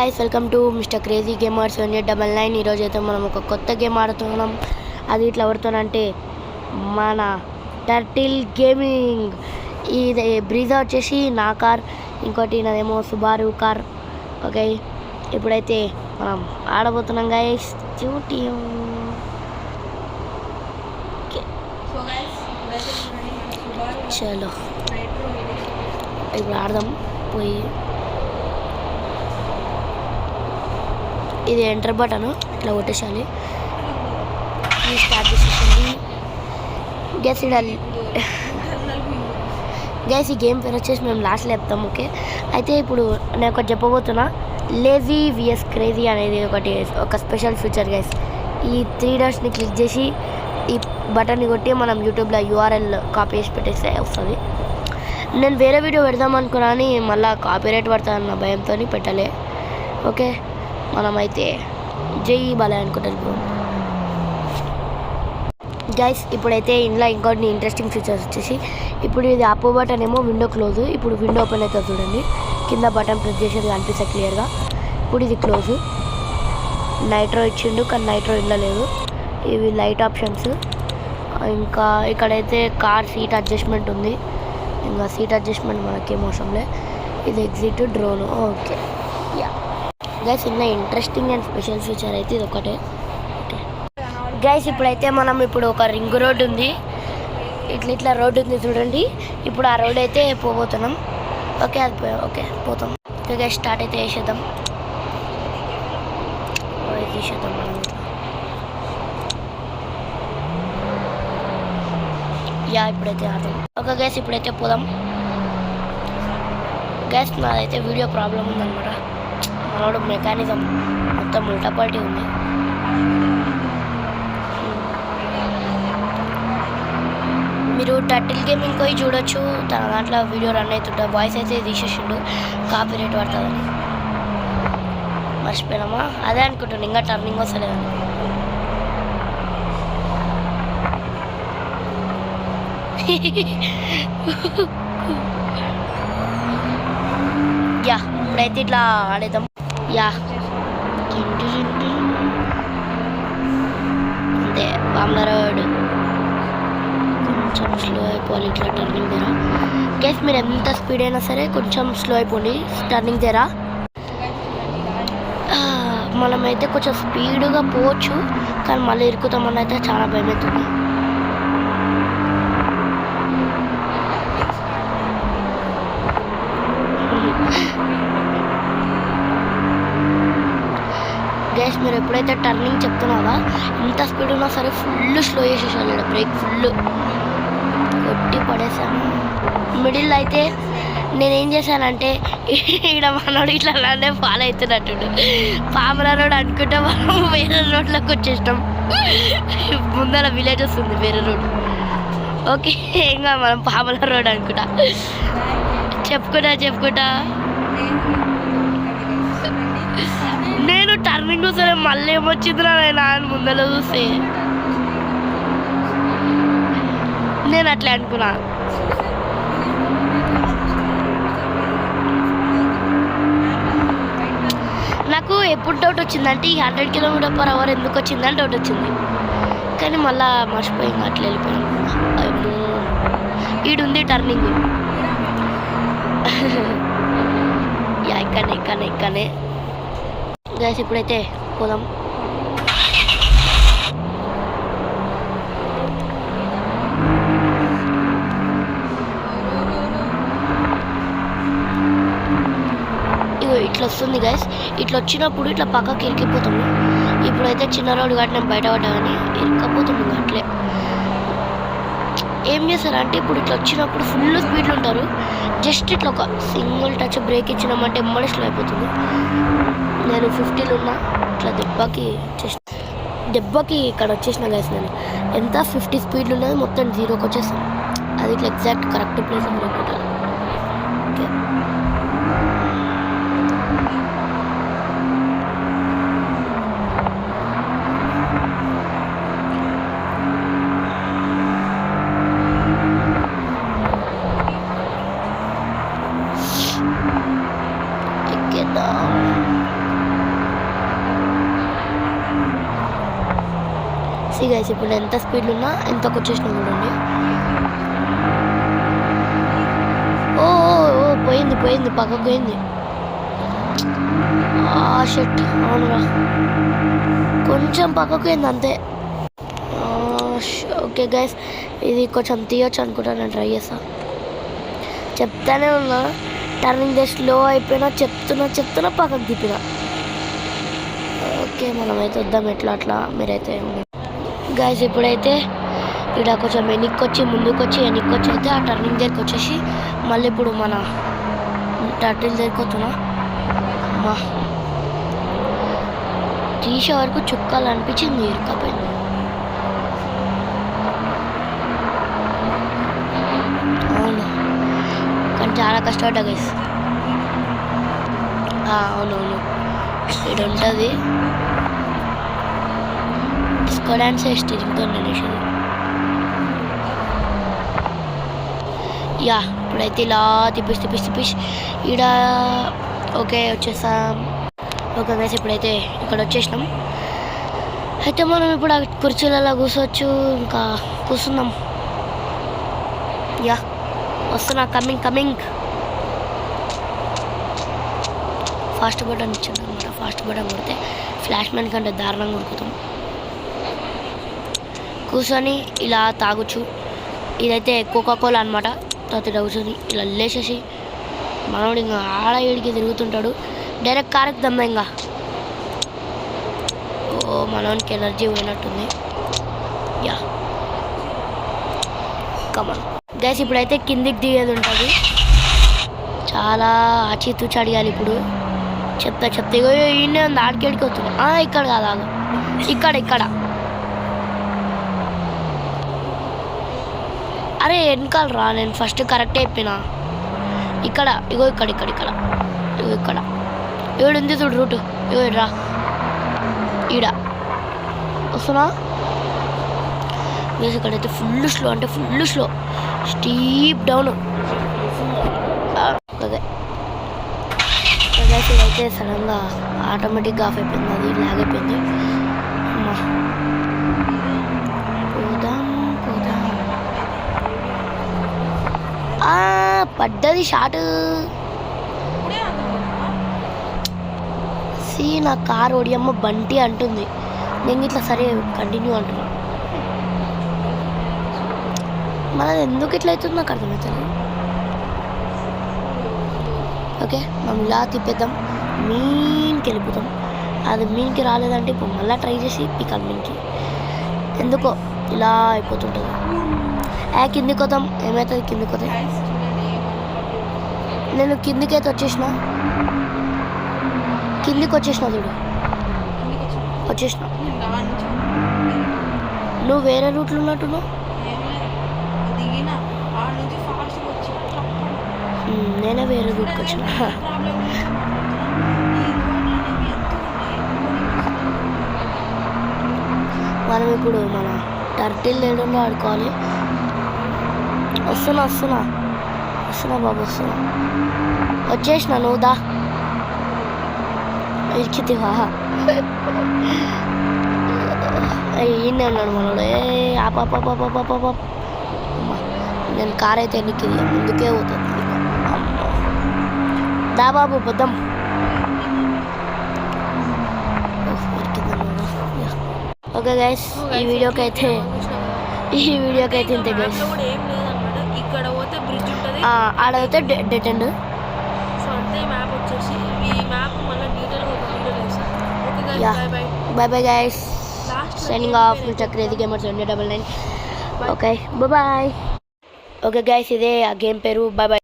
Guys, welcome to mister crazy gamers 9899. ఈరోజు అయితే మనం ఒక కొత్త గేమ్ ఆడుతున్నాం. అది ఇట్లా ఆడుతానంటే మన టర్టిల్ గేమింగ్. ఇది బ్రీజా వచ్చేసి నా కార్, ఇంకోటి నాదేమో సుబారు కార్. ఓకే, ఇప్పుడైతే మనం ఆడబోతున్నాం గైస్. చలో ఇప్పుడు ఆడదాం. పోయి ఇది ఎంటర్ బటన్ ఇట్లా కొట్టేసాలి. స్టార్ట్ చేసేసింది గ్యాస్. గ్యాస్ ఈ గేమ్ పేరు వచ్చేసి మేము లాస్ట్లో చెప్తాం. ఓకే, అయితే ఇప్పుడు నేను ఒకటి చెప్పబోతున్నా. లేజీ విఎస్ క్రేజీ అనేది ఒక స్పెషల్ ఫీచర్ గైస్. ఈ 3 డాట్స్ని క్లిక్ చేసి ఈ బటన్ని కొట్టి మనం యూట్యూబ్లో URL కాపీ చేసి పెట్టేస్తే వస్తుంది. నేను వేరే వీడియో పెడదాం అనుకున్నా అని మళ్ళీ కాపీరైట్ పడతానన్న భయంతో పెట్టలే. ఓకే, మనమైతే జై బాలయ్య అనుకుంటాను గైస్. ఇప్పుడైతే ఇంట్లో ఇంకోటి ఇంట్రెస్టింగ్ ఫీచర్స్ వచ్చేసి, ఇప్పుడు ఇది అప్ బటన్ ఏమో విండో క్లోజ్. ఇప్పుడు విండో ఓపెన్ అవుతుంది చూడండి, కింద బటన్ ప్రెస్ చేసేది కనిపిస్తుంది క్లియర్గా. ఇప్పుడు ఇది క్లోజ్. నైట్రో ఇచ్చిండు కానీ నైట్రో ఇంట్లో లేదు. ఇవి లైట్ ఆప్షన్స్. ఇంకా ఇక్కడైతే కార్ సీట్ అడ్జస్ట్మెంట్ ఉంది. ఇంకా సీట్ అడ్జస్ట్మెంట్ మనకేం అవసరంలే. ఇది exit drone. Okay yeah guys, ఇంకా ఇంట్రెస్టింగ్ అండ్ స్పెషల్ ఫీచర్ అయితే ఇది ఒకటే. ఓకే గైస్, ఇప్పుడైతే మనం ఇప్పుడు ఒక రింగ్ రోడ్ ఉంది, ఇట్లా రోడ్ ఉంది చూడండి. ఇప్పుడు ఆ రోడ్ అయితే పోబోతున్నాం. ఓకే, అది ఓకే పోతాం. ఓకే గైస్, స్టార్ట్ అయితే వేసేద్దాం. తీసేద్దాం మనం. యా ఇప్పుడైతే ఆడదాం. ఓకే గైస్, ఇప్పుడైతే పోదాం. గైస్, నాదైతే వీడియో ప్రాబ్లం ఉందన్నమాట. మనోడు మెకానిజం మొత్తం ఉల్టాపాల్టీ ఉంది. మీరు టర్టిల్ గేమింగ్ పోయి చూడొచ్చు, తన దాంట్లో వీడియో రన్ అవుతుంటా. వాయిస్ అయితే తీసేసిండు, కాపీరైట్ పడుతుందని మర్చిపోయినామా. అదే అనుకుంటున్నాను, ఇంకా టర్నింగ్ వస్తలేదని. యా ఇప్పుడైతే ఇట్లా ఆడేద్దాం. యా అంతే, బామ్ల రోడ్ కొంచెం స్లో అయిపోవాలి ఇట్లా టర్నింగ్ దగ్గర. గైస్, మీరు ఎంత స్పీడ్ అయినా సరే కొంచెం స్లో అయిపోండి టర్నింగ్ దగ్గర. మనమైతే కొంచెం స్పీడ్గా పోవచ్చు, కానీ మళ్ళీ ఇరుకుతామని అయితే చాలా భయం అవుతుంది. గైస్, మీరు ఎప్పుడైతే టర్నింగ్ చెప్తున్నారా ఎంత స్పీడ్ ఉన్నా సరే ఫుల్ స్లో చేసేసాను. ఇక్కడ బ్రేక్ ఫుల్ కొట్టి పడేసాను. మిడిల్ అయితే నేనేం చేశానంటే, ఇక్కడ మనోడు ఇట్లా అలానే ఫాలో అవుతున్నట్టు పామల రోడ్ అనుకుంటే మనం వేరే రోడ్లోకి వచ్చేసినాం. ముందర విలేజ్ వస్తుంది వేరే రోడ్. ఓకే, ఇంకా మనం పామల రోడ్ అనుకుంటా చెప్పుకుంటా నేను టర్నింగ్ సరే మళ్ళీ ఏమొచ్చిందిరా నేను ముందర చూస్తే. నేను అట్లా అనుకున్నా. నాకు ఎప్పుడు డౌట్ వచ్చిందంటే ఈ 100 km/h ఎందుకు వచ్చిందని డౌట్ వచ్చింది, కానీ మళ్ళీ మర్చిపోయింది, అట్లా వెళ్ళిపోయాను. ఈడుంది టర్నింగ్. యా ఇక్కడనే గైస్, ఇప్పుడైతే పోదాం. ఇగో ఇట్లా వస్తుంది గైస్. ఇట్లా వచ్చినప్పుడు ఇట్లా పక్కకి ఇరికిపోతాము. ఇప్పుడైతే చిన్న రోడ్డు కాబట్టి నేను బయటపడ్డా కానీ ఇరికపోతాము. అట్లే ఏం చేస్తారంటే, ఇప్పుడు ఇట్లా వచ్చినప్పుడు ఫుల్ స్పీడ్లో ఉంటారు. జస్ట్ ఇట్లా ఒక సింగిల్ టచ్ బ్రేక్ ఇచ్చినామంటే ఎమ్మడి స్లో అయిపోతుంది. నేను 50లో ఉన్నా, ఇట్లా దెబ్బకి ఇక్కడ వచ్చేసిన గైస్. నేను ఎంత 50 స్పీడ్లో ఉన్నది మొత్తం 0కి వచ్చేస్తాను. అది ఇట్లా ఎగ్జాక్ట్ కరెక్ట్ ప్లేస్ బ్రేక్ కొట్టాలి. ఓకే, ఎక్కేద్దాం. గైస్ ఇప్పుడు ఎంత స్పీడ్లో ఉన్నా ఎంతకు వచ్చేసినా చూడండి. ఓ ఓ పోయింది పోయింది పక్కకు పోయింది. షట్ అవునురా కొంచెం పక్కకు పోయింది అంతే. ఓకే గైస్ ఇది కొంచెం తీయొచ్చు అనుకుంటా, నేను ట్రై చేస్తా. చెప్తానే ఉన్నా టర్నింగ్ దే స్లో అయిపోయినా చెప్తున్నా పక్కకు తిప్పినా. ఓకే మనమైతే వద్దాం ఎట్లా అట్లా మీరైతే గైస్. ఇప్పుడైతే ఇక్కడ కొంచెం వెనక్కి ముందుకు వచ్చి అయితే ఆ టర్నింగ్ దగ్గరికి వచ్చేసి మళ్ళీ ఇప్పుడు మన టర్టిల్ దగ్గరికి వస్తున్నా. అమ్మా తీసే వరకు చుక్కాలు అనిపించింది, ఇరుకపోయింది. అవును కానీ చాలా కష్టపడ్డా గైస్. అవునవును ఇక్కడ ఉంటుంది డిస్కో డ్యాన్స్ స్టీరింగ్తో నేనేసేది. యా ఇప్పుడైతే ఇలా తిప్పిసి ఈడ ఓకే వచ్చేసాం. ఓకే గైస్ ఇప్పుడైతే ఇక్కడ వచ్చేసినాం. అయితే మనం ఇప్పుడు ఆ కుర్చీలలో కూర్చోవచ్చు, ఇంకా కూర్చున్నాం. యా వస్తున్నా, కమింగ్. ఫాస్ట్ బటన్ ఇచ్చాను అనమాట. ఫాస్ట్ బటన్ కొడితే ఫ్లాష్ మ్యాన్ కంటే దారుణంగా ఉరుకుతాం. కూర్చొని ఇలా తాగొచ్చు. ఇదైతే కోకాకోలా అనమాట. తర్వాత ఇలా కూర్చొని ఇలా లేచేసి మనోడు ఇంకా ఆడ ఏడికి తిరుగుతుంటాడు. డైరెక్ట్ కారెక్కి దమ్మ ఇంకా. ఓ మనోనికి ఎనర్జీ పోయినట్టుంది. యా కమన్ గైస్ ఇప్పుడైతే కిందికి దిగేది ఉంటుంది. చాలా ఆచితూచి అడిగాలి ఇప్పుడు. చెప్తా ఇగో ఈయనే ఉంది, ఆడికేడికి వస్తుంది. ఇక్కడ కాదు ఇక్కడ అరే వెనకాల రా, నేను ఫస్ట్ కరెక్ట్ అయిపోయినా. ఇక్కడ ఇగో ఇక్కడ ఏడుంది చూడు రూటు. ఇగో రా ఈడ వస్తున్నా. వేసి ఇక్కడైతే ఫుల్ స్లో స్టీప్ డౌన్. అదే అయితే సడన్గా ఆటోమేటిక్గా ఆఫ్ అయిపోయింది, అది లాగ్ అయిపోయింది. పడ్డది షాట్. నా కార్ ఓడియమ్మ బంటి అంటుంది, నేను ఇట్లా సరే కంటిన్యూ అంటున్నా. మనది ఎందుకు ఇట్లా అవుతుంది నాకు అర్థమవుతుంది. ఓకే మనం ఇలా తిప్పేద్దాం, మీన్కి వెళ్ళిపోతాం. అది మీన్కి రాలేదంటే ఇప్పుడు మళ్ళీ ట్రై చేసి పికాలి మీన్కి. ఎందుకో ఇలా అయిపోతుంటుంది. కిందికి వద్దాం, ఏమవుతుంది కిందికి వద్దాం. నేను కిందికైతే వచ్చేసిన చూడు, వచ్చేసిన. నువ్వు వేరే రూట్లో ఉన్నట్టున్నావు. నేనే వేరే రూట్కి వచ్చిన. మనం ఇప్పుడు మన టర్టిల్ లేడలో ఆడుకోవాలి. వస్తున్నా బాబు వస్తున్నా. వచ్చేసిన నువ్వు దా ఇచ్చితివా. ఈయనే ఉన్నాడు మనోడు. ఆపా నేను కార్ అయితే ఎన్నికి ముందుకే పోతుంది. దా బాబు బద్దం. ఓకే గైస్ ఈ వీడియోకి అయితే ఇంతే గైస్. ఆడైతే డెట్ end. Bye guys, signing off. చక్రేది gamers 999. Okay bye. Okay guys ఇదే ఆ గేమ్ పేరు. బై.